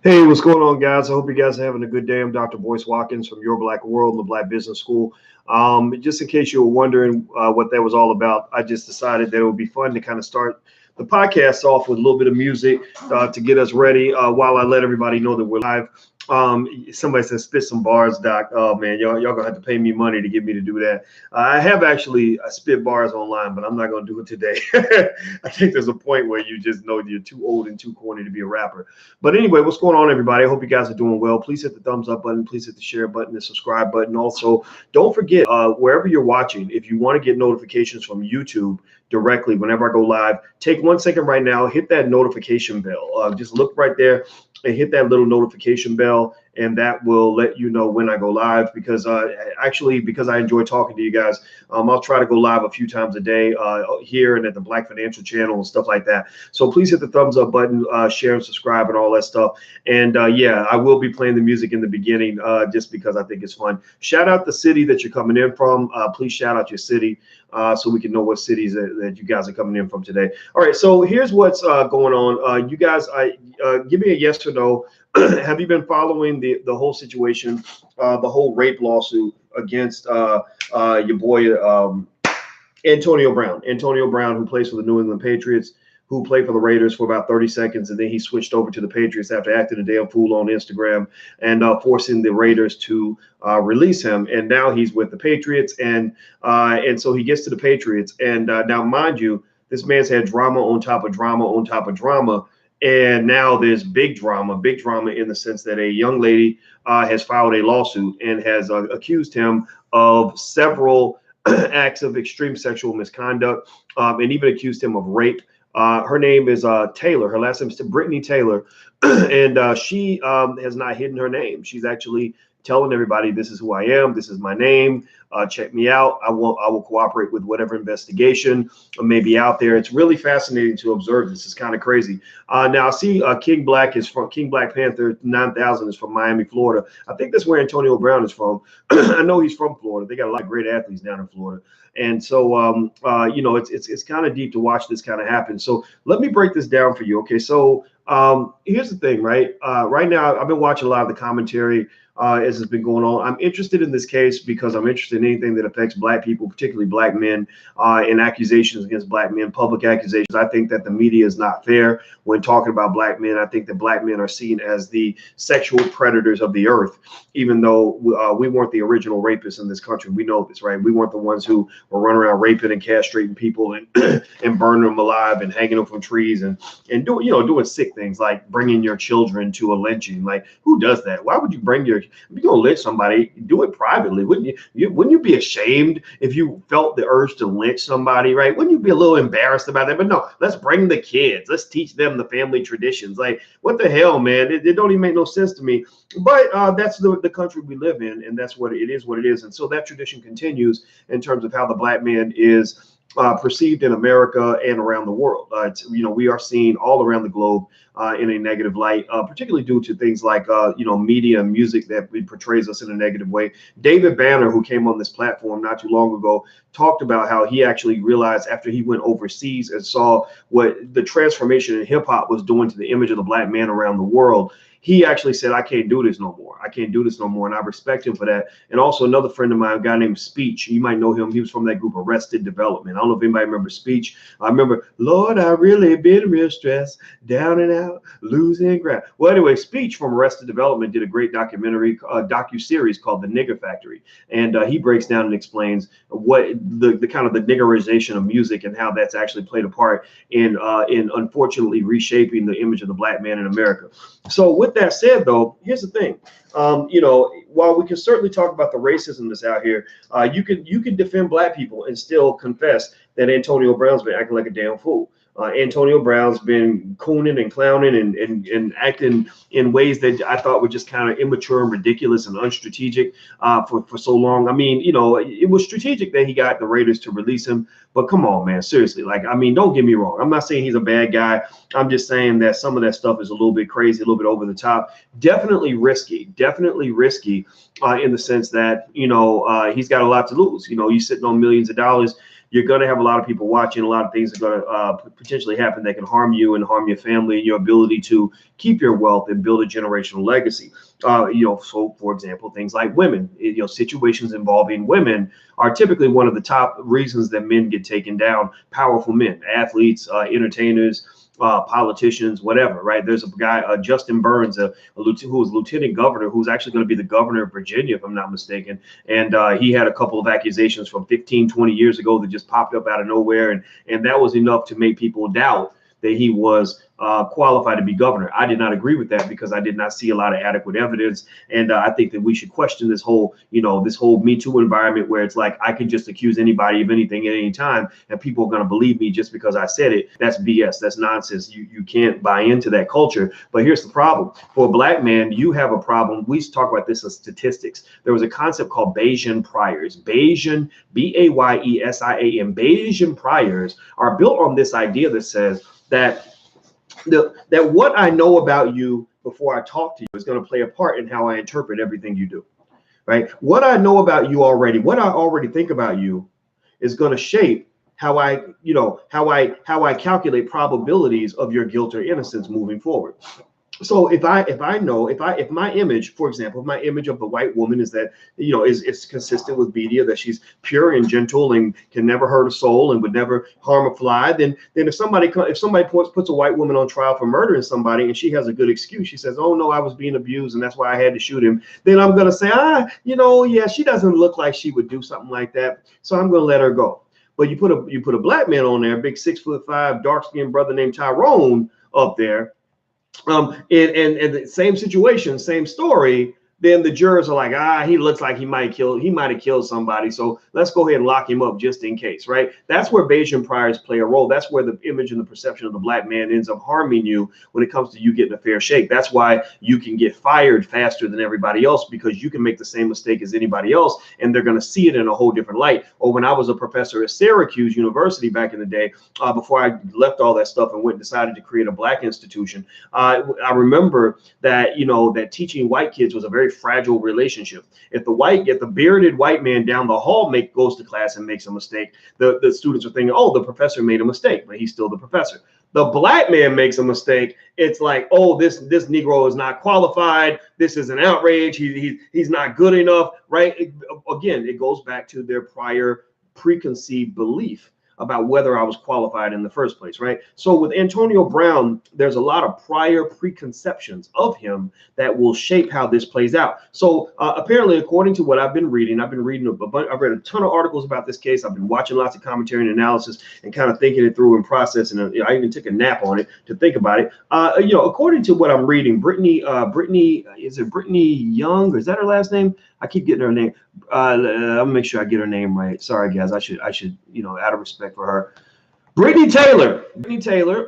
Hey, what's going on, guys? I hope you guys are having a good day. I'm Dr. Boyce Watkins from Your Black World and the Black Business School. Just in case you were wondering what that was all about, I just decided that it would be fun to kind of start the podcast off with a little bit of music to get us ready while I let everybody know that we're live. Somebody said spit some bars, Doc. Oh man, y'all gonna have to pay me money to get me to do that. I have actually spit bars online, but I'm not gonna do it today. I think there's a point where you just know you're too old and too corny to be a rapper. But anyway, what's going on, everybody? I hope you guys are doing well. Please hit the thumbs up button. Please hit the share button, the subscribe button. Also, don't forget wherever you're watching, if you want to get notifications from YouTube directly whenever I go live, take 1 second right now, hit that notification bell. Just look right there and hit that little notification bell, and that will let you know when I go live. Because because I enjoy talking to you guys, I'll try to go live a few times a day here and at the Black Financial Channel and stuff like that. So please hit the thumbs up button, share and subscribe and all that stuff. And yeah, I will be playing the music in the beginning just because I think it's fun. Shout out the city that you're coming in from. Please shout out your city so we can know what cities that you guys are coming in from today. All right, so here's what's going on. You guys, give me a yes or no. Have you been following the whole situation, the whole rape lawsuit against your boy Antonio Brown? Antonio Brown, who plays for the New England Patriots, who played for the Raiders for about 30 seconds, and then he switched over to the Patriots after acting a damn fool on Instagram and forcing the Raiders to release him. And now he's with the Patriots, and so he gets to the Patriots. And now, mind you, this man's had drama on top of drama on top of drama. And now there's big drama in the sense that a young lady has filed a lawsuit and has accused him of several acts of extreme sexual misconduct and even accused him of rape. Her name is Taylor. Her last name is Brittany Taylor. And she has not hidden her name. She's actually telling everybody, this is who I am. This is my name. Check me out. I will cooperate with whatever investigation may be out there. It's really fascinating to observe. This is kind of crazy. Now I see King Black Panther 9000 is from Miami, Florida. I think that's where Antonio Brown is from. I know he's from Florida. They got a lot of great athletes down in Florida. And so, you know, it's kind of deep to watch this kind of happen. So let me break this down for you. Okay, so here's the thing, right? Right now, I've been watching a lot of the commentary as it's been going on. I'm interested in this case because I'm interested in anything that affects Black people, particularly Black men, and accusations against Black men, public accusations. I think that the media is not fair when talking about Black men. I think that Black men are seen as the sexual predators of the earth, even though we weren't the original rapists in this country. We know this, right? We weren't the ones who were running around raping and castrating people and and burning them alive and hanging them from trees and doing sick things like bringing your children to a lynching. Like, who does that? Why would you bring your, if you're gonna lynch somebody, do it privately? Wouldn't you? Wouldn't you be ashamed if you felt the urge to lynch somebody, right? Wouldn't you be a little embarrassed about that? But no, let's bring the kids. Let's teach them the family traditions. Like, what the hell, man? It don't even make no sense to me. But that's the country we live in, and that's what it is. And so that tradition continues in terms of how the Black man is perceived in America and around the world. We are seen all around the globe in a negative light, particularly due to things like media and music that portrays us in a negative way. David Banner, who came on this platform not too long ago, talked about how he actually realized after he went overseas and saw what the transformation in hip hop was doing to the image of the Black man around the world. He actually said, I can't do this no more. I can't do this no more. And I respect him for that. And also another friend of mine, a guy named Speech. You might know him. He was from that group Arrested Development. I don't know if anybody remembers Speech. I remember, Lord, I really been real stressed, down and out, losing ground. Well, anyway, Speech from Arrested Development did a great docu-series called The Nigger Factory. And he breaks down and explains what the kind of the niggerization of music and how that's actually played a part in unfortunately reshaping the image of the Black man in America. So with that said, though, here's the thing. While we can certainly talk about the racism that's out here, you can defend Black people and still confess that Antonio Brown's been acting like a damn fool. Antonio Brown's been cooning and clowning and acting in ways that I thought were just kind of immature and ridiculous and unstrategic for so long. I mean, it was strategic that he got the Raiders to release him, but come on, man, seriously. Like, I mean, don't get me wrong. I'm not saying he's a bad guy. I'm just saying that some of that stuff is a little bit crazy, a little bit over the top. Definitely risky in the sense that, he's got a lot to lose. He's sitting on millions of dollars. you're going to have a lot of people watching. A lot of things are going to potentially happen that can harm you and harm your family and your ability to keep your wealth and build a generational legacy. So for example, things like women, situations involving women are typically one of the top reasons that men get taken down. Powerful men, athletes, entertainers, politicians, whatever, right? There's a guy, Justin Burns, who was lieutenant governor, who's actually going to be the governor of Virginia, if I'm not mistaken. And he had a couple of accusations from 15, 20 years ago that just popped up out of nowhere. And that was enough to make people doubt that he was qualified to be governor. I did not agree with that because I did not see a lot of adequate evidence. And I think that we should question this whole Me Too environment where it's like I can just accuse anybody of anything at any time and people are going to believe me just because I said it. That's BS. That's nonsense. You can't buy into that culture. But here's the problem. For a black man, you have a problem. We talk about this as statistics. There was a concept called Bayesian priors. Bayesian, Bayesian. Bayesian priors are built on this idea that says that what I know about you before I talk to you is going to play a part in how I interpret everything you do, right? What I know about you already, what I already think about you is going to shape how I calculate probabilities of your guilt or innocence moving forward. So if my image, for example, if my image of the white woman is that, is consistent with media, that she's pure and gentle and can never hurt a soul and would never harm a fly, then if somebody puts a white woman on trial for murdering somebody and she has a good excuse, she says, oh no, I was being abused and that's why I had to shoot him, then I'm going to say, yeah, she doesn't look like she would do something like that, so I'm going to let her go. But you put a black man on there, big 6'5", dark-skinned brother named Tyrone up there, and the same situation, same story, then the jurors are like, he looks like he might have killed somebody, so let's go ahead and lock him up just in case, right? That's where Bayesian priors play a role. That's where the image and the perception of the black man ends up harming you when it comes to you getting a fair shake. That's why you can get fired faster than everybody else, because you can make the same mistake as anybody else and they're going to see it in a whole different light. Or when I was a professor at Syracuse University back in the day, before I left all that stuff and decided to create a black institution, I remember that that teaching white kids was a very fragile relationship. If the bearded white man down the hall goes to class and makes a mistake, the students are thinking, oh, the professor made a mistake, but he's still the professor. The black man makes a mistake, it's like, oh, this Negro is not qualified. This is an outrage. He's not good enough, right? Again, it goes back to their prior preconceived belief about whether I was qualified in the first place, right? So with Antonio Brown, there's a lot of prior preconceptions of him that will shape how this plays out. So apparently, according to what I've been reading I've read a ton of articles about this case. I've been watching lots of commentary and analysis and kind of thinking it through and processing it. I even took a nap on it to think about it. According to what I'm reading, Brittany, is it Brittany Young, or is that her last name? I keep getting her name. I'll make sure I get her name right. Sorry, guys. I should, out of respect for her. Brittany Taylor.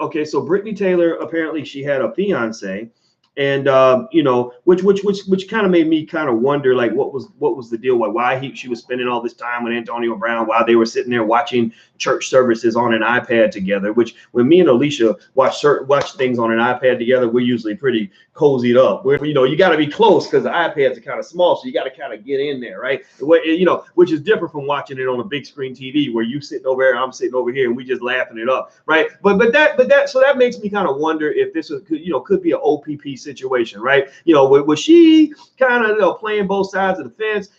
Okay, so Brittany Taylor, apparently she had a fiance, and which kind of made me kind of wonder, like, what was the deal? Why she was spending all this time with Antonio Brown while they were sitting there watching church services on an iPad together. Which when me and Alicia watch things on an iPad together, we're usually pretty cozied up. You got to be close because the iPads are kind of small, so you got to kind of get in there, right? Which is different from watching it on a big screen TV where you sitting over here, I'm sitting over here, and we just laughing it up, right? But that makes me kind of wonder if this could be an OPP situation, right? Was she kind of playing both sides of the fence?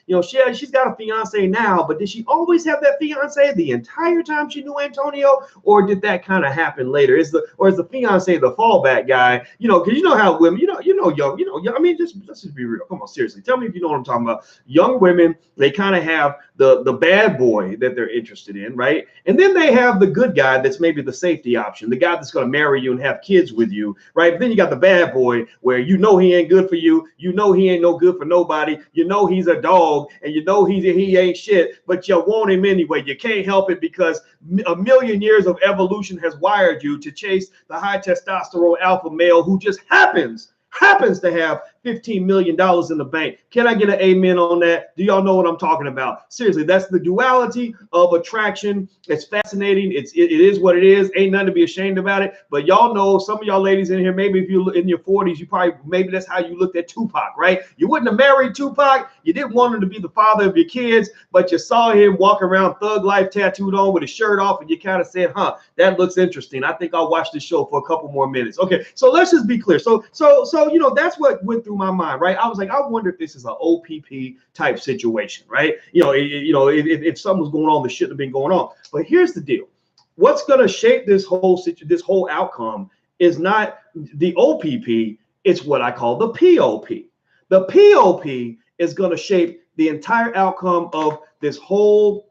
She's got a fiance now, but did she always have that fiance the entire time she knew Antonio, or did that kind of happen later? Is the fiance the fallback guy? Because you know how women, young. I mean, let's just be real. Come on, seriously. Tell me if you know what I'm talking about. Young women, they kind of have the bad boy that they're interested in, right? And then they have the good guy that's maybe the safety option, the guy that's going to marry you and have kids with you, right? But then you got the bad boy where he ain't good for you, he ain't no good for nobody, he's a dog, and he ain't shit, but you want him anyway. You can't help it because a million years of evolution has wired you to chase the high testosterone alpha male who just happens to have $15 million in the bank. Can I get an amen on that? Do y'all know what I'm talking about? Seriously, that's the duality of attraction. It's fascinating. It is what it is. Ain't nothing to be ashamed about it. But y'all know, some of y'all ladies in here, maybe if you're in your 40s, you probably, maybe that's how you looked at Tupac, right? You wouldn't have married Tupac. You didn't want him to be the father of your kids, but you saw him walk around thug life tattooed on with his shirt off, and you kind of said, huh, that looks interesting. I think I'll watch this show for a couple more minutes. Okay, so let's just be clear. So that's what went through my mind, right? I was like, I wonder if this is an OPP type situation, right? If something was going on that shouldn't have been going on. But here's the deal: what's going to shape this whole outcome is not the OPP; it's what I call the POP. The POP is going to shape the entire outcome of this whole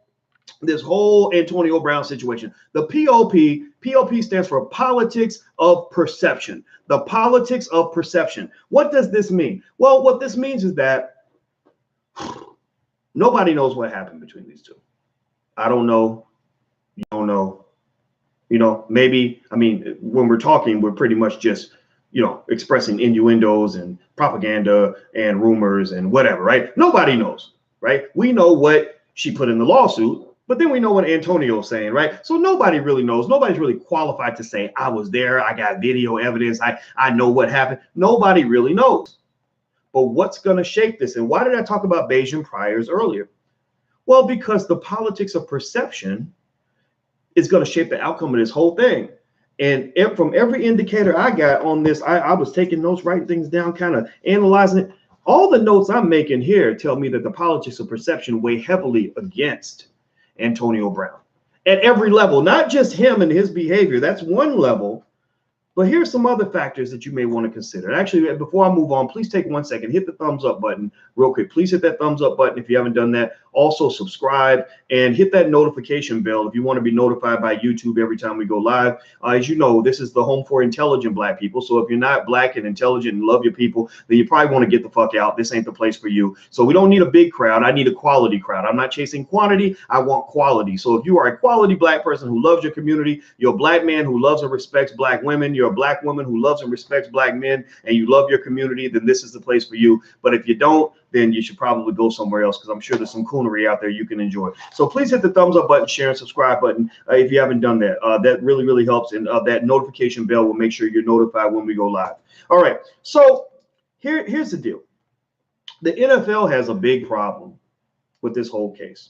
Antonio Brown situation. The POP stands for politics of perception. The politics of perception. What does this mean? Well, what this means is that nobody knows what happened between these two. I don't know. You don't know. Maybe, I mean, when we're talking, we're pretty much just, expressing innuendos and propaganda and rumors and whatever, right? Nobody knows, right? We know what she put in the lawsuit, but then we know what Antonio's saying, right? So nobody really knows. Nobody's really qualified to say, I was there, I got video evidence, I know what happened. Nobody really knows. But what's going to shape this? And why did I talk about Bayesian priors earlier? Well, because the politics of perception is going to shape the outcome of this whole thing. And from every indicator I got on this, I was taking notes, writing things down, kind of analyzing it. All the notes I'm making here tell me that the politics of perception weigh heavily against Antonio Brown at every level, not just him and his behavior. That's one level. But here's some other factors that you may want to consider. And actually, before I move on, please take 1 second, hit the thumbs up button real quick. Please hit that thumbs up button if you haven't done that. Also subscribe and hit that notification bell if you want to be notified by YouTube every time we go live. As you know, this is the home for intelligent Black people. So if you're not Black and intelligent and love your people, then you probably want to get the fuck out. This ain't the place for you. So we don't need a big crowd. I need a quality crowd. I'm not chasing quantity. I want quality. So if you are a quality Black person who loves your community, you're a Black man who loves and respects Black women, you're a Black woman who loves and respects Black men, and you love your community, then this is the place for you. But if you don't, then you should probably go somewhere else, because I'm sure there's some coonery out there you can enjoy. So please hit the thumbs up button, share, and subscribe button if you haven't done that. That really, really helps. And that notification bell will make sure you're notified when we go live. All right. So here's the deal. The NFL has a big problem with this whole case.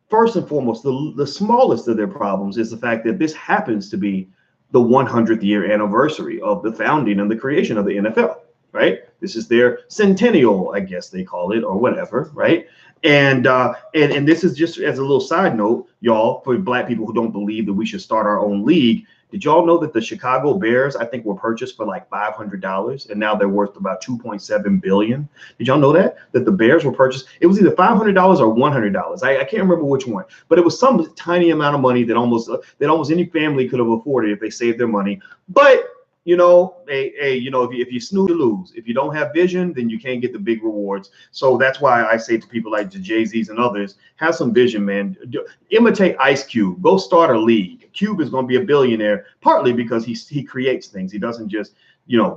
First and foremost, the smallest of their problems is the fact that this happens to be the 100th year anniversary of the founding and the creation of the NFL. Right? This is their centennial, I guess they call it, or whatever, right? And this is just as a little side note, y'all, for Black people who don't believe that we should start our own league. Did y'all know that the Chicago Bears, I think, were purchased for like $500, and now they're worth about $2.7 billion? Did y'all know that the Bears were purchased? It was either $500 or $100. I can't remember which one, but it was some tiny amount of money that almost any family could have afforded if they saved their money. But if you snooze, you lose. If you don't have vision, then you can't get the big rewards. So that's why I say to people like the Jay-Z's and others, have some vision, man. Imitate Ice Cube. Go start a league. Cube is going to be a billionaire, partly because he creates things. He doesn't just,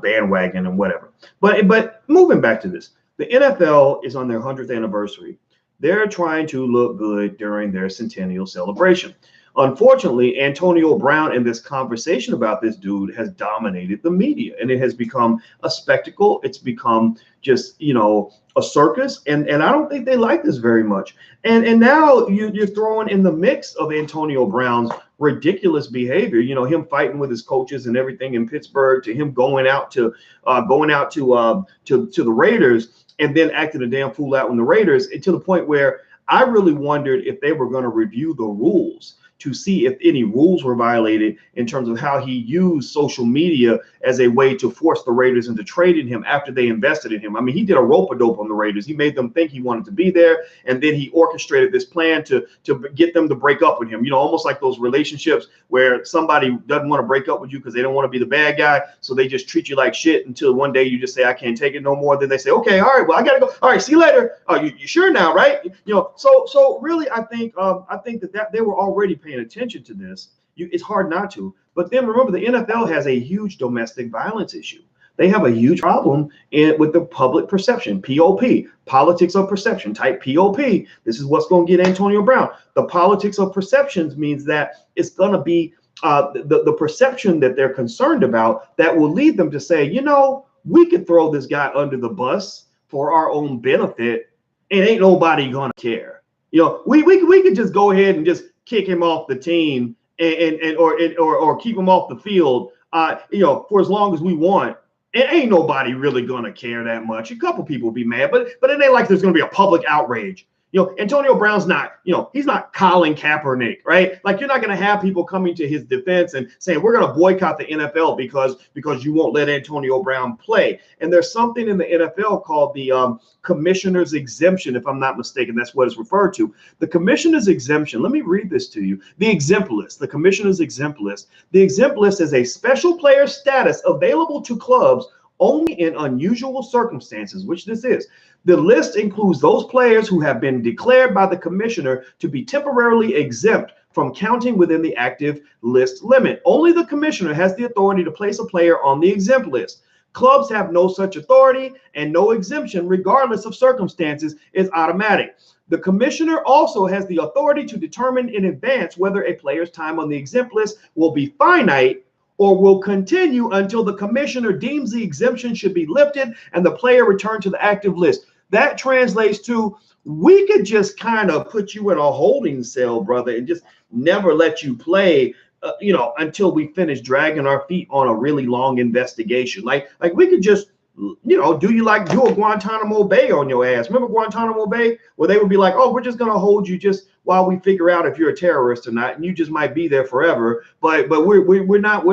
bandwagon and whatever. But moving back to this, the NFL is on their 100th anniversary. They're trying to look good during their centennial celebration. Unfortunately, Antonio Brown and this conversation about this dude has dominated the media, and it has become a spectacle. It's become just, a circus. And I don't think they like this very much. And now you're throwing in the mix of Antonio Brown's ridiculous behavior, him fighting with his coaches and everything in Pittsburgh, to him going out to the Raiders and then acting a damn fool out on the Raiders, to the point where I really wondered if they were going to review the rules to see if any rules were violated in terms of how he used social media as a way to force the Raiders into trading him after they invested in him. I mean, he did a rope-a-dope on the Raiders. He made them think he wanted to be there, and then he orchestrated this plan to get them to break up with him. Almost like those relationships where somebody doesn't want to break up with you because they don't want to be the bad guy, so they just treat you like shit until one day you just say, I can't take it no more. Then they say, okay, all right, well, I gotta go. All right, see you later. Oh, you sure now, right? So really, I think that they were already paying attention to this. It's hard not to. But then remember, the NFL has a huge domestic violence issue. They have a huge problem with the public perception, POP, politics of perception, type POP. This is what's going to get Antonio Brown. The politics of perceptions means that it's going to be the perception that they're concerned about that will lead them to say, you know, we could throw this guy under the bus for our own benefit and ain't nobody going to care. You know, we could just go ahead and just kick him off the team or keep him off the field, you know, for as long as we want. And ain't nobody really gonna care that much. A couple people will be mad, but it ain't like there's gonna be a public outrage. You know, Antonio Brown's not, you know, he's not Colin Kaepernick, right? Like, you're not going to have people coming to his defense and saying, we're going to boycott the NFL because you won't let Antonio Brown play. And there's something in the NFL called the commissioner's exemption, if I'm not mistaken. That's what it's referred to. The commissioner's exemption. Let me read this to you. The exempt list, the commissioner's exempt list. The exempt list is a special player status available to clubs only in unusual circumstances, which this is. The list includes those players who have been declared by the commissioner to be temporarily exempt from counting within the active list limit. Only the commissioner has the authority to place a player on the exempt list. Clubs have no such authority, and no exemption, regardless of circumstances, is automatic. The commissioner also has the authority to determine in advance whether a player's time on the exempt list will be finite or will continue until the commissioner deems the exemption should be lifted and the player returned to the active list. That translates to, we could just kind of put you in a holding cell, brother, and just never let you play, you know, until we finish dragging our feet on a really long investigation. Like we could just, you know, do a Guantanamo Bay on your ass. Remember Guantanamo Bay, where they would be like, oh, we're just going to hold you just while we figure out if you're a terrorist or not, and you just might be there forever. But you're not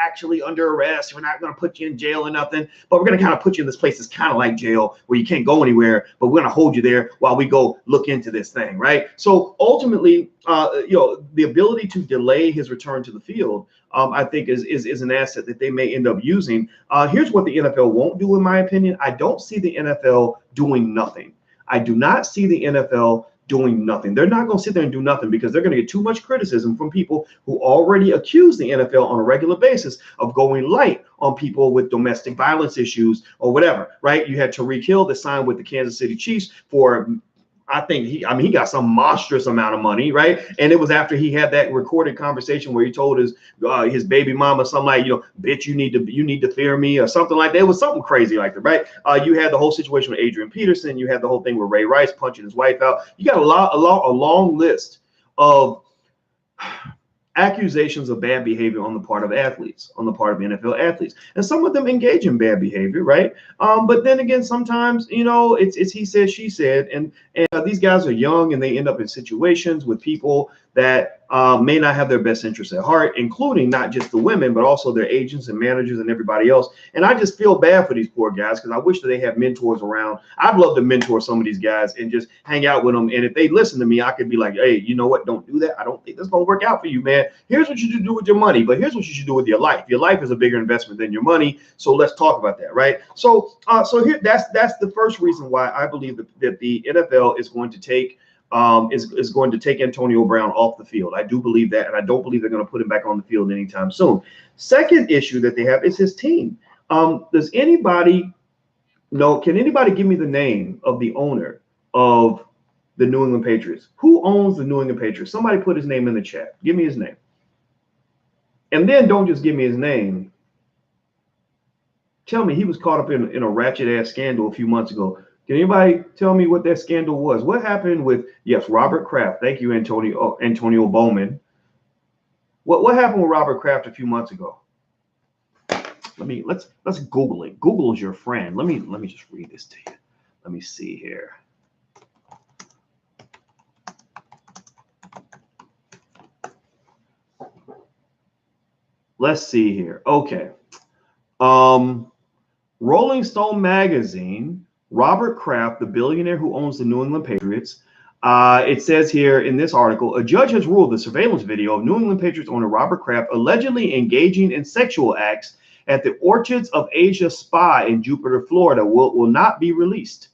actually under arrest. We're not going to put you in jail or nothing. But we're going to kind of put you in this place that's kind of like jail, where you can't go anywhere. But we're going to hold you there while we go look into this thing, right? So ultimately, you know, the ability to delay his return to the field, I think is an asset that they may end up using. Here's what the NFL won't do, in my opinion. I don't see the NFL doing nothing. I do not see the NFL doing nothing. They're not going to sit there and do nothing because they're going to get too much criticism from people who already accuse the NFL on a regular basis of going light on people with domestic violence issues or whatever, right? You had Tyreek Hill that signed with the Kansas City Chiefs for, I think he got some monstrous amount of money, right? And it was after he had that recorded conversation where he told his baby mama something like, you know, bitch, you need to fear me or something like that. It was something crazy like that, right? You had the whole situation with Adrian Peterson. You had the whole thing with Ray Rice punching his wife out. You got a long list of accusations of bad behavior on the part of athletes, on the part of NFL athletes. And some of them engage in bad behavior, right? But then again, sometimes, you know, it's he said, she said, and these guys are young and they end up in situations with people that may not have their best interests at heart, including not just the women, but also their agents and managers and everybody else. And I just feel bad for these poor guys because I wish that they had mentors around. I'd love to mentor some of these guys and just hang out with them. And if they listen to me, I could be like, hey, you know what? Don't do that. I don't think that's going to work out for you, man. Here's what you should do with your money, but here's what you should do with your life. Your life is a bigger investment than your money. So let's talk about that, right? So here, that's the first reason why I believe that the NFL is going to take is going to take Antonio Brown off the field. I do believe that, and I don't believe they're going to put him back on the field anytime soon. Second issue that they have is his team. Does anybody know? Can anybody give me the name of the owner of the New England Patriots? Who owns the New England Patriots? Somebody put his name in the chat. Give me his name. And then don't just give me his name. Tell me he was caught up in a ratchet ass scandal a few months ago. Can anybody tell me what that scandal was? What happened with, yes, Robert Kraft? Thank you, Antonio Bowman. What happened with Robert Kraft a few months ago? Let's Google it. Google is your friend. Let me just read this to you. Let me see here. Let's see here. Okay. Rolling Stone magazine. Robert Kraft, the billionaire who owns the New England Patriots, it says here in this article, a judge has ruled the surveillance video of New England Patriots owner Robert Kraft allegedly engaging in sexual acts at the Orchids of Asia Spa in Jupiter, Florida, will not be released.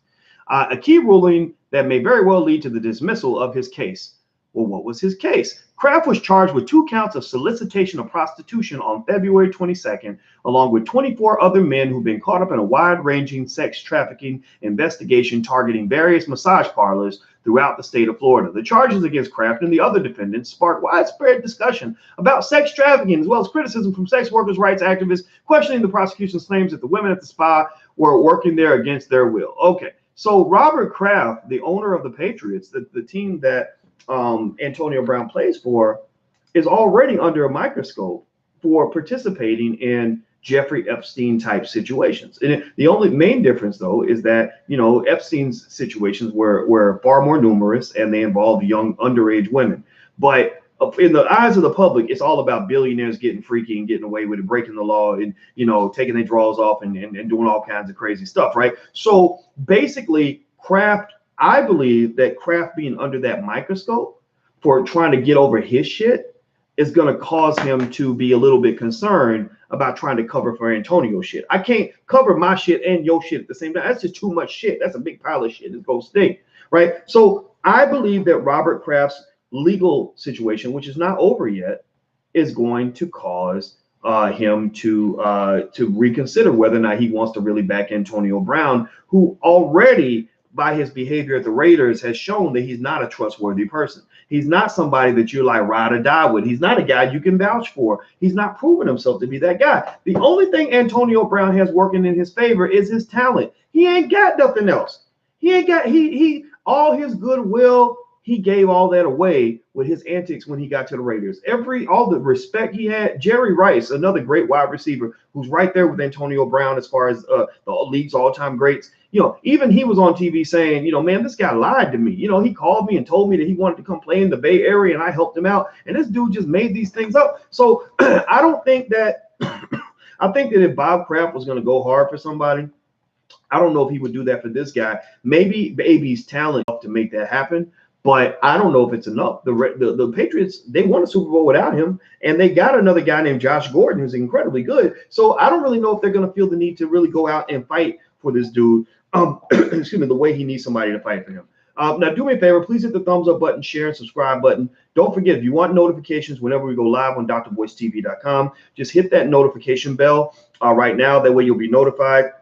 A key ruling that may very well lead to the dismissal of his case. Well, what was his case? Kraft was charged with 2 counts of solicitation of prostitution on February 22nd, along with 24 other men who've been caught up in a wide-ranging sex trafficking investigation targeting various massage parlors throughout the state of Florida. The charges against Kraft and the other defendants sparked widespread discussion about sex trafficking, as well as criticism from sex workers' rights activists questioning the prosecution's claims that the women at the spa were working there against their will. Okay, so Robert Kraft, the owner of the Patriots, the team that Antonio Brown plays for, is already under a microscope for participating in Jeffrey Epstein type situations. And the only main difference, though, is that, you know, Epstein's situations were far more numerous and they involved young underage women. But in the eyes of the public, it's all about billionaires getting freaky and getting away with it, breaking the law and, you know, taking their drawers off and doing all kinds of crazy stuff, right? So basically, Kraft, I believe that Kraft being under that microscope for trying to get over his shit is going to cause him to be a little bit concerned about trying to cover for Antonio shit. I can't cover my shit and your shit at the same time. That's just too much shit. That's a big pile of shit. It's going to stink, right? So I believe that Robert Kraft's legal situation, which is not over yet, is going to cause him to reconsider whether or not he wants to really back Antonio Brown, who already, by his behavior at the Raiders, has shown that he's not a trustworthy person. He's not somebody that you're like ride or die with. He's not a guy you can vouch for. He's not proven himself to be that guy. The only thing Antonio Brown has working in his favor is his talent. He ain't got nothing else. He ain't got all his goodwill. He gave all that away with his antics when he got to the Raiders. All the respect he had. Jerry Rice, another great wide receiver, who's right there with Antonio Brown as far as the league's all-time greats. You know, even he was on TV saying, you know, man, this guy lied to me. You know, he called me and told me that he wanted to come play in the Bay Area, and I helped him out. And this dude just made these things up. So I don't think that I think that if Bob Kraft was going to go hard for somebody, I don't know if he would do that for this guy. Maybe Baby's talent enough to make that happen. But I don't know if it's enough. The Patriots, they won a Super Bowl without him, and they got another guy named Josh Gordon who's incredibly good. So I don't really know if they're going to feel the need to really go out and fight for this dude. Excuse me, the way he needs somebody to fight for him. Now, do me a favor, please hit the thumbs up button, share, and subscribe button. Don't forget, if you want notifications whenever we go live on drboycetv.com, just hit that notification bell right now. That way you'll be notified.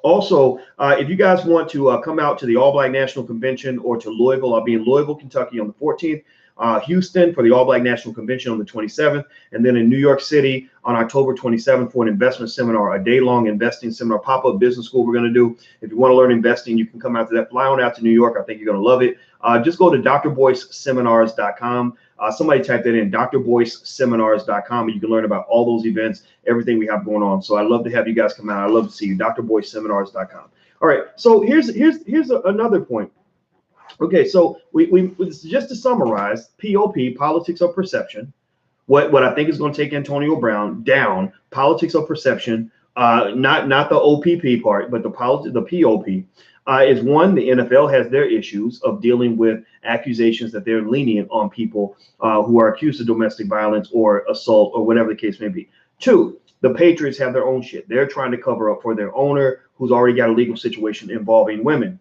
Also, if you guys want to come out to the All Black National Convention or to Louisville, I'll be in Louisville, Kentucky on the 14th, Houston for the All Black National Convention on the 27th, and then in New York City on October 27th for an investment seminar, a day-long investing seminar, pop-up business school we're going to do. If you want to learn investing, you can come out to that. Fly on out to New York. I think you're going to love it. Just go to drboyceseminars.com. Somebody type that in, drboyceseminars.com, and you can learn about all those events, everything we have going on. So I'd love to have you guys come out. I'd love to see you, drboyceseminars.com. All right, so here's another point. Okay, so we just to summarize, POP, politics of perception. What I think is going to take Antonio Brown down, politics of perception, not the OPP part, but the POP. Is one, the NFL has their issues of dealing with accusations that they're lenient on people who are accused of domestic violence or assault or whatever the case may be. Two, the Patriots have their own shit. They're trying to cover up for their owner who's already got a legal situation involving women.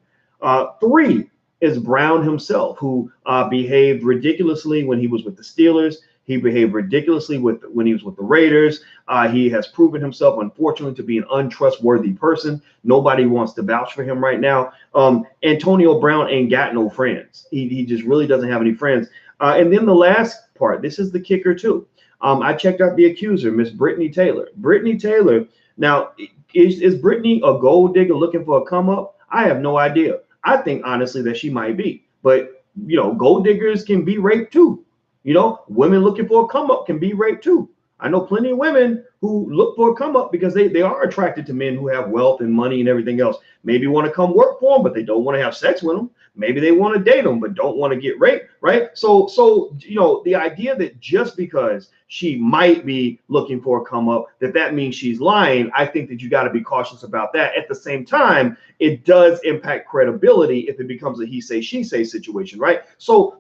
Three is Brown himself, who behaved ridiculously when he was with the Steelers. He behaved ridiculously when he was with the Raiders. He has proven himself, unfortunately, to be an untrustworthy person. Nobody wants to vouch for him right now. Antonio Brown ain't got no friends. He just really doesn't have any friends. And then the last part, this is the kicker too. I checked out the accuser, Miss Brittany Taylor. Brittany Taylor. Now, is Brittany a gold digger looking for a come up? I have no idea. I think honestly that she might be, but you know, gold diggers can be raped too. You know, women looking for a come up can be raped too. I know plenty of women who look for a come up because they are attracted to men who have wealth and money and everything else. Maybe want to come work for them, but they don't want to have sex with them. Maybe they want to date them, but don't want to get raped, right? So you know, the idea that just because she might be looking for a come up, that means she's lying, I think that you got to be cautious about that. At the same time, it does impact credibility if it becomes a he say, she say situation, right? So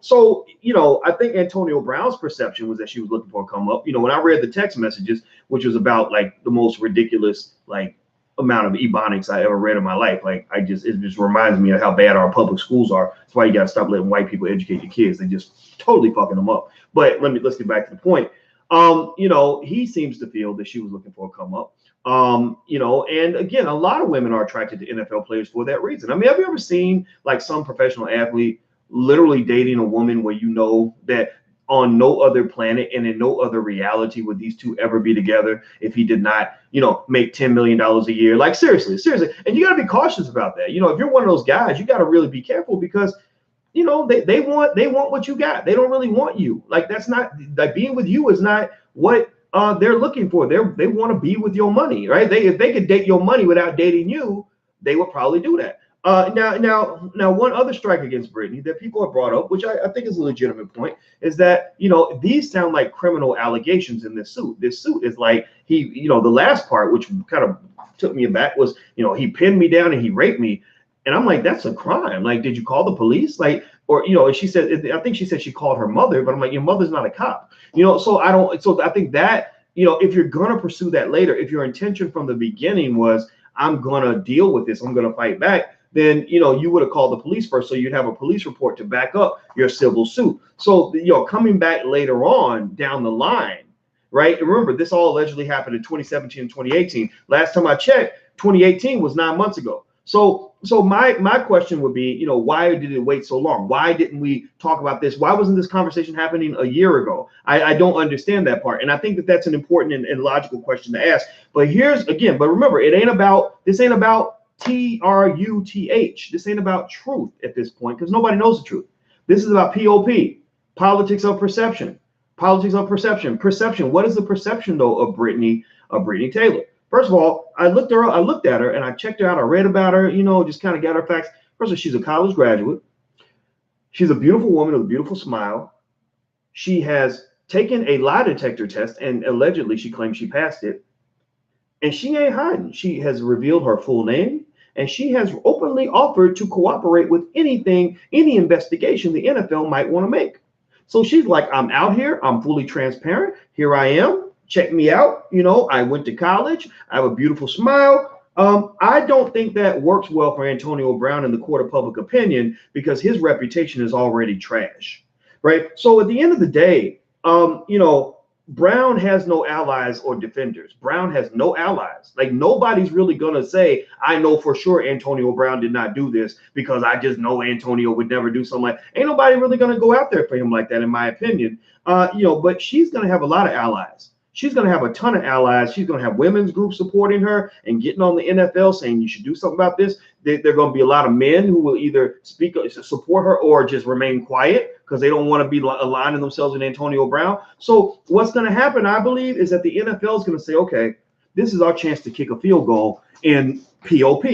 you know, I think Antonio Brown's perception was that she was looking for a come up. You know, when I read the text messages, which was about like the most ridiculous, like, amount of ebonics I ever read in my life. Like it just reminds me of how bad our public schools are. That's why you got to stop letting white people educate your kids. They just totally fucking them up. But let's get back to the point. He seems to feel that she was looking for a come up. And again, a lot of women are attracted to NFL players for that reason. I mean, have you ever seen like some professional athlete literally dating a woman where you know that on no other planet and in no other reality would these two ever be together if he did not, make $10 million a year? Like seriously. And you got to be cautious about that. If you're one of those guys, you got to really be careful because they want what you got. They don't really want you. Like that's not like being with you is not what they're looking for. They want to be with your money, right? If they could date your money without dating you, they would probably do that. Now, one other strike against Brittany that people have brought up, which I think is a legitimate point, is that, these sound like criminal allegations in this suit. This suit is like the last part, which kind of took me aback was, he pinned me down and he raped me. And I'm like, that's a crime. Like, did you call the police? Like, or, she said, I think she said she called her mother, but I'm like, your mother's not a cop, so I think that, if you're going to pursue that later, if your intention from the beginning was, I'm going to deal with this, I'm going to fight back, then, you would have called the police first. So you'd have a police report to back up your civil suit. So, coming back later on down the line, right? Remember, this all allegedly happened in 2017 and 2018. Last time I checked, 2018 was 9 months ago. So my question would be, why did it wait so long? Why didn't we talk about this? Why wasn't this conversation happening a year ago? I don't understand that part. And I think that that's an important and logical question to ask. But remember, this ain't about TRUTH. This ain't about truth at this point because nobody knows the truth. This is about POP, politics of perception. Politics of perception. Perception. What is the perception though of Brittany Taylor? First of all, I looked at her and I checked her out. I read about her, just kind of got her facts. First of all, she's a college graduate. She's a beautiful woman with a beautiful smile. She has taken a lie detector test and allegedly she claims she passed it. And she ain't hiding. She has revealed her full name and she has openly offered to cooperate with any investigation the NFL might want to make. So she's like, I'm out here. I'm fully transparent. Here I am. Check me out. I went to college. I have a beautiful smile. I don't think that works well for Antonio Brown in the court of public opinion because his reputation is already trash, right? So at the end of the day, Brown has no allies or defenders. Brown has no allies. Like nobody's really going to say, I know for sure Antonio Brown did not do this because I just know Antonio would never do something like, ain't nobody really going to go out there for him like that, in my opinion. But she's going to have a lot of allies. She's going to have a ton of allies. She's going to have women's groups supporting her and getting on the NFL saying you should do something about this. There are going to be a lot of men who will either support her or just remain quiet because they don't want to be aligning themselves with Antonio Brown. So what's going to happen, I believe, is that the NFL is going to say, okay, this is our chance to kick a field goal in POP,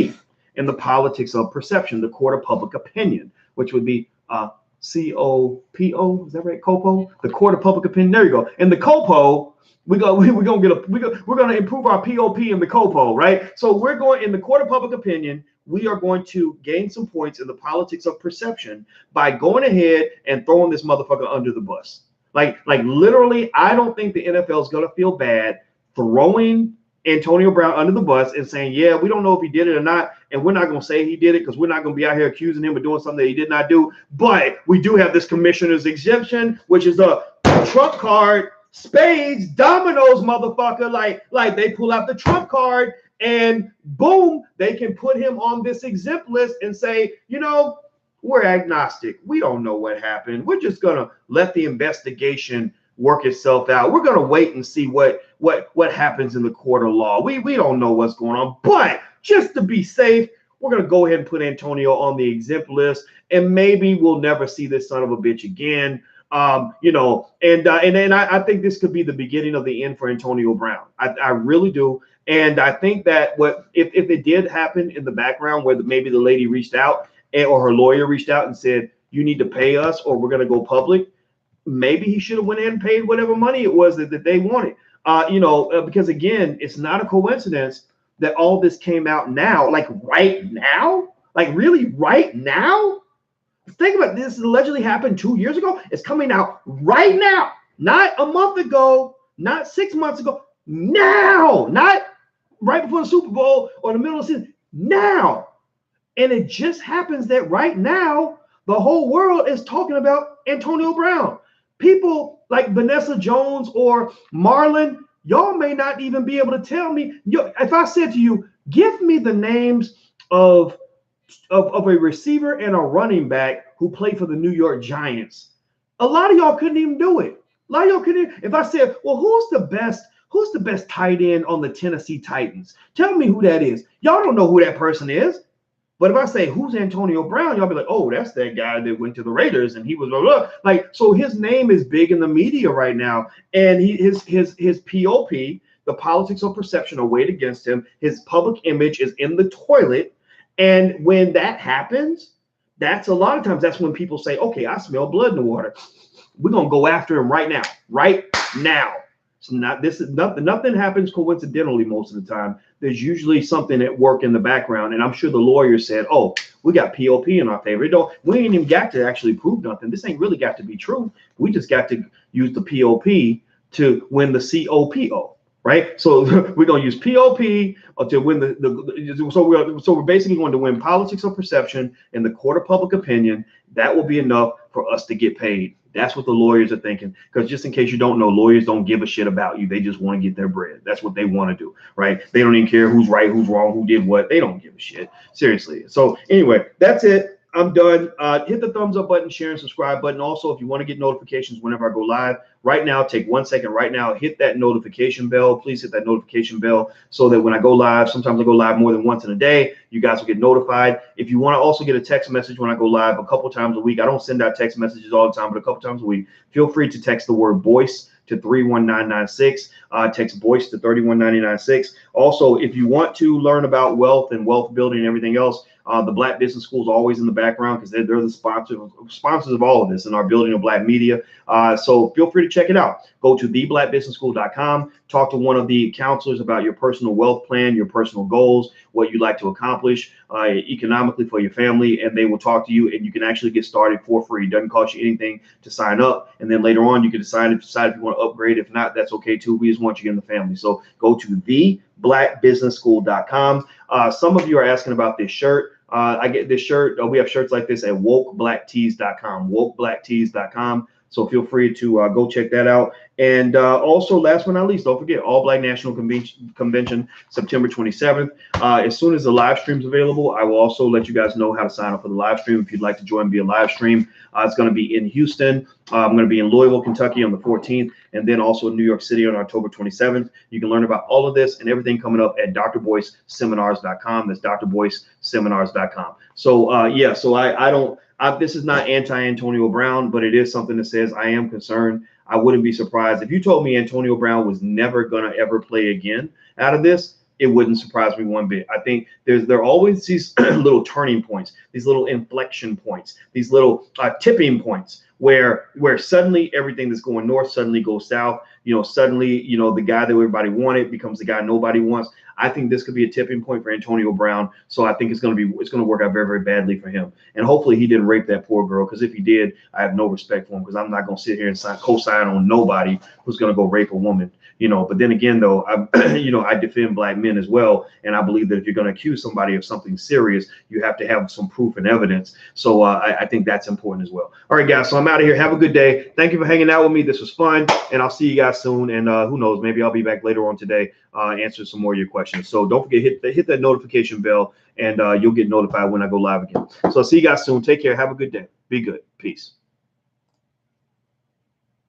in the politics of perception, the court of public opinion, which would be COPO. Is that right? COPO, the court of public opinion. There you go. And the COPO. We're gonna improve our POP in the COPO, right? So we're going in the court of public opinion. We are going to gain some points in the politics of perception by going ahead and throwing this motherfucker under the bus. Like literally, I don't think the NFL is gonna feel bad throwing Antonio Brown under the bus and saying, yeah, we don't know if he did it or not, and we're not gonna say he did it because we're not gonna be out here accusing him of doing something that he did not do. But we do have this commissioner's exemption, which is the trump card. Spades, dominoes, motherfucker. Like they pull out the trump card and boom, they can put him on this exempt list and say, we're agnostic. We don't know what happened. We're just gonna let the investigation work itself out. We're gonna wait and see what happens in the court of law. We don't know what's going on, but just to be safe, we're gonna go ahead and put Antonio on the exempt list, and maybe we'll never see this son of a bitch again. And I think this could be the beginning of the end for Antonio Brown. I really do. And I think that if it did happen in the background where maybe the lady reached out or her lawyer reached out and said, you need to pay us or we're going to go public, maybe he should have went in and paid whatever money it was that they wanted. Because again, it's not a coincidence that all this came out now, like right now, like really right now. Think about this. This allegedly happened 2 years ago. It's coming out right now, not a month ago, not 6 months ago. Now, not right before the Super Bowl or in the middle of the season. Now. And it just happens that right now, the whole world is talking about Antonio Brown. People like Vanessa Jones or Marlon, y'all may not even be able to tell me. If I said to you, give me the names of a receiver and a running back who played for the New York Giants, a lot of y'all couldn't even do it. A lot of y'all couldn't. If I said, well, who's the best tight end on the Tennessee Titans? Tell me who that is. Y'all don't know who that person is. But if I say, who's Antonio Brown, y'all be like, oh, that's that guy that went to the Raiders and he was blah, blah. Like, so his name is big in the media right now. And his POP, the politics of perception, are weighed against him. His public image is in the toilet. And when that happens, that's a lot of times that's when people say, okay, I smell blood in the water. We're going to go after him right now. Right now. It's not, this is nothing happens coincidentally most of the time. There's usually something at work in the background, and I'm sure the lawyer said, oh, we got POP in our favor. We ain't even got to actually prove nothing. This ain't really got to be true. We just got to use the POP to win the COPO, right? So we're going to use POP to win so we're basically going to win politics of perception in the court of public opinion. That will be enough for us to get paid. That's what the lawyers are thinking. Because just in case you don't know, lawyers don't give a shit about you. They just want to get their bread. That's what they want to do, right? They don't even care who's right, who's wrong, who did what. They don't give a shit. Seriously. So anyway, that's it. I'm done. Hit the thumbs up button, share, and subscribe button. Also, if you want to get notifications whenever I go live, right now, take 1 second right now, hit that notification bell. Please hit that notification bell so that when I go live, sometimes I go live more than once in a day, you guys will get notified. If you want to also get a text message when I go live a couple times a week, I don't send out text messages all the time, but a couple times a week, feel free to text the word Boyce to 31996. Text Boyce to 31996. Also, if you want to learn about wealth and wealth building and everything else, the Black Business School is always in the background because they're the sponsors of all of this in our building of Black media. So feel free to check it out. Go to theblackbusinessschool.com. Talk to one of the counselors about your personal wealth plan, your personal goals, what you'd like to accomplish economically for your family, and they will talk to you, and you can actually get started for free. It doesn't cost you anything to sign up, and then later on you can decide if you want to upgrade. If not, that's okay too. We just want you in the family. So go to theblackbusinessschool.com. Some of you are asking about this shirt. I get this shirt. We have shirts like this at wokeblacktees.com. Wokeblacktees.com. So feel free to go check that out. And also, last but not least, don't forget All Black National Convention, September 27th. As soon as the live stream is available, I will also let you guys know how to sign up for the live stream if you'd like to join via live stream. It's going to be in Houston. I'm going to be in Louisville, Kentucky on the 14th, and then also in New York City on October 27th. You can learn about all of this and everything coming up at drboyceseminars.com. That's drboyceseminars.com. So yeah, so this is not anti-Antonio Brown, but it is something that says I am concerned. I wouldn't be surprised if you told me Antonio Brown was never going to ever play again out of this. It wouldn't surprise me one bit. I think there are always these little turning points, these little inflection points, these little tipping points where suddenly everything that's going north suddenly goes south. Suddenly, the guy that everybody wanted becomes the guy nobody wants. I think this could be a tipping point for Antonio Brown. So I think it's going to work out very, very badly for him. And hopefully he didn't rape that poor girl, because if he did, I have no respect for him, because I'm not going to sit here and co-sign on nobody who's going to go rape a woman. But then again, though, I defend Black men as well. And I believe that if you're going to accuse somebody of something serious, you have to have some proof and evidence. So I think that's important as well. All right, guys. So I'm out of here. Have a good day. Thank you for hanging out with me. This was fun. And I'll see you guys soon. And who knows, maybe I'll be back later on today, answer some more of your questions. So don't forget, hit that notification bell, and you'll get notified when I go live again. So I'll see you guys soon. Take care. Have a good day. Be good. Peace.